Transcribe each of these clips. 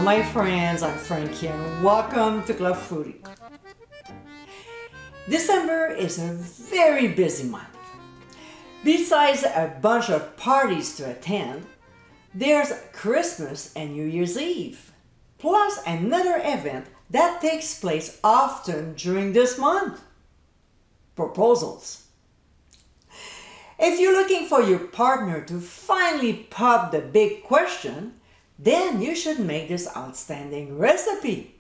my friends, I'm Frankie and welcome to Club Foodie. December is a very busy month. Besides a bunch of parties to attend, there's Christmas and New Year's Eve, plus another event that takes place often during this month: proposals. If you're looking for your partner to finally pop the big question, then you should make this outstanding recipe.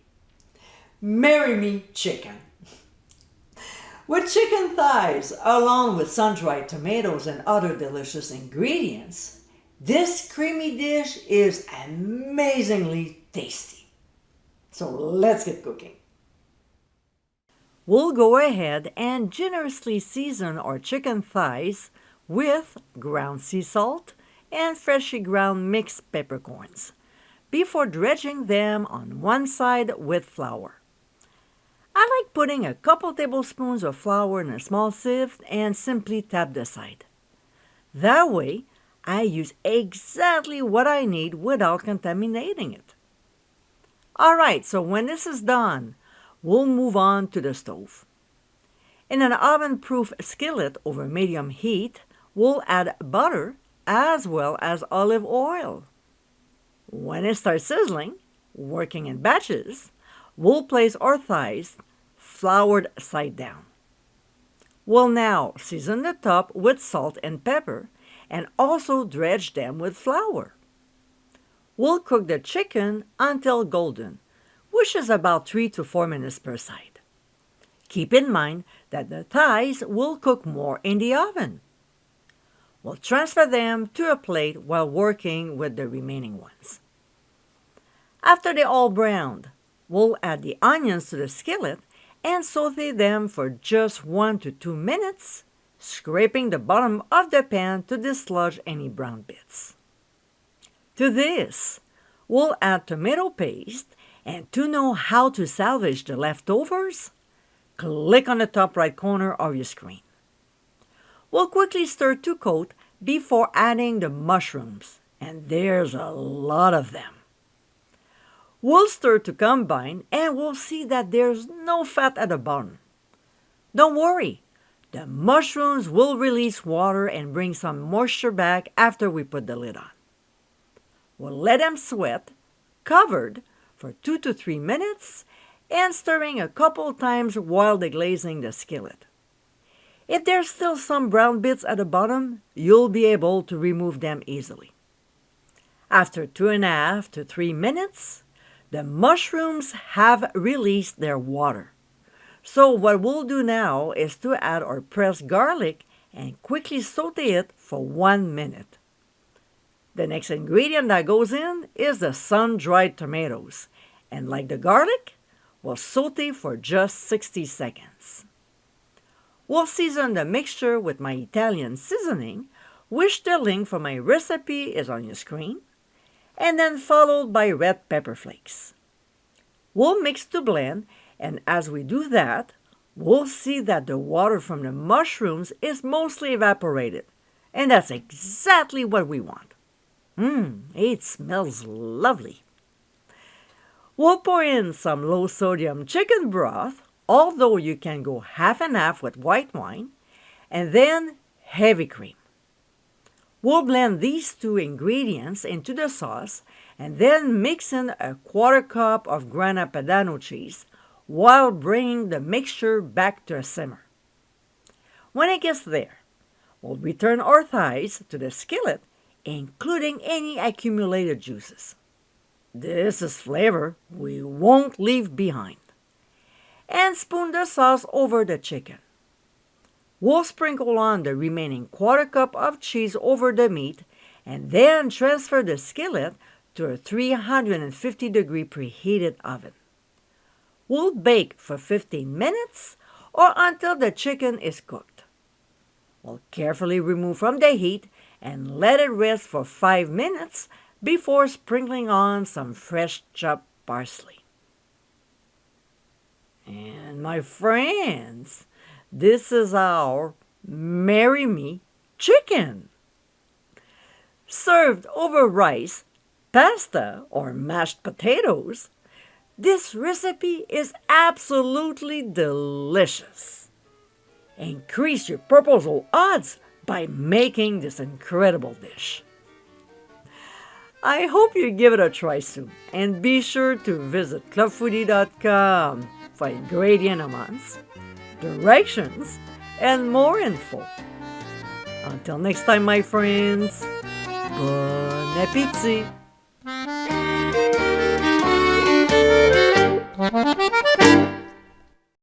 Marry me chicken. With chicken thighs, along with sun-dried tomatoes and other delicious ingredients, this creamy dish is amazingly tasty. So let's get cooking. We'll go ahead and generously season our chicken thighs with ground sea salt and freshly ground mixed peppercorns before dredging them on one side with flour. I like putting a couple tablespoons of flour in a small sieve and simply tap the side. That way, I use exactly what I need without contaminating it. Alright, so when this is done, we'll move on to the stove. In an oven-proof skillet over medium heat, we'll add butter as well as olive oil. When it starts sizzling, working in batches, we'll place our thighs floured side down. We'll now season the top with salt and pepper and also dredge them with flour. We'll cook the chicken until golden, which is about 3 to 4 minutes per side. Keep in mind that the thighs will cook more in the oven. We'll transfer them to a plate while working with the remaining ones. After they're all browned, we'll add the onions to the skillet and saute them for just 1 to 2 minutes, scraping the bottom of the pan to dislodge any brown bits. To this, we'll add tomato paste, and to know how to salvage the leftovers, click on the top right corner of your screen. We'll quickly stir to coat before adding the mushrooms, and there's a lot of them. We'll stir to combine and we'll see that there's no fat at the bottom. Don't worry, the mushrooms will release water and bring some moisture back after we put the lid on. We'll let them sweat, covered, for 2 to 3 minutes and stirring a couple times while deglazing the skillet. If there's still some brown bits at the bottom, you'll be able to remove them easily. After 2.5 to 3 minutes, the mushrooms have released their water. So what we'll do now is to add our pressed garlic and quickly saute it for 1 minute. The next ingredient that goes in is the sun-dried tomatoes, and like the garlic, we'll saute for just 60 seconds. We'll season the mixture with my Italian seasoning, which the link for my recipe is on your screen, and then followed by red pepper flakes. We'll mix to blend, and as we do that, we'll see that the water from the mushrooms is mostly evaporated, and that's exactly what we want. It smells lovely. We'll pour in some low-sodium chicken broth, although you can go half and half with white wine, and then heavy cream. We'll blend these two ingredients into the sauce and then mix in a 1/4 cup of Grana Padano cheese while bringing the mixture back to a simmer. When it gets there, we'll return our thighs to the skillet, including any accumulated juices. This is flavor we won't leave behind. And spoon the sauce over the chicken. We'll sprinkle on the remaining 1/4 cup of cheese over the meat and then transfer the skillet to a 350-degree preheated oven. We'll bake for 15 minutes or until the chicken is cooked. We'll carefully remove from the heat and let it rest for 5 minutes before sprinkling on some fresh chopped parsley. And my friends, this is our Marry Me chicken. Served over rice, pasta or mashed potatoes, this recipe is absolutely delicious. Increase your proposal odds by making this incredible dish. I hope you give it a try soon, and be sure to visit clubfoodie.com for ingredient amounts, directions, and more info. Until next time, my friends, bon appétit!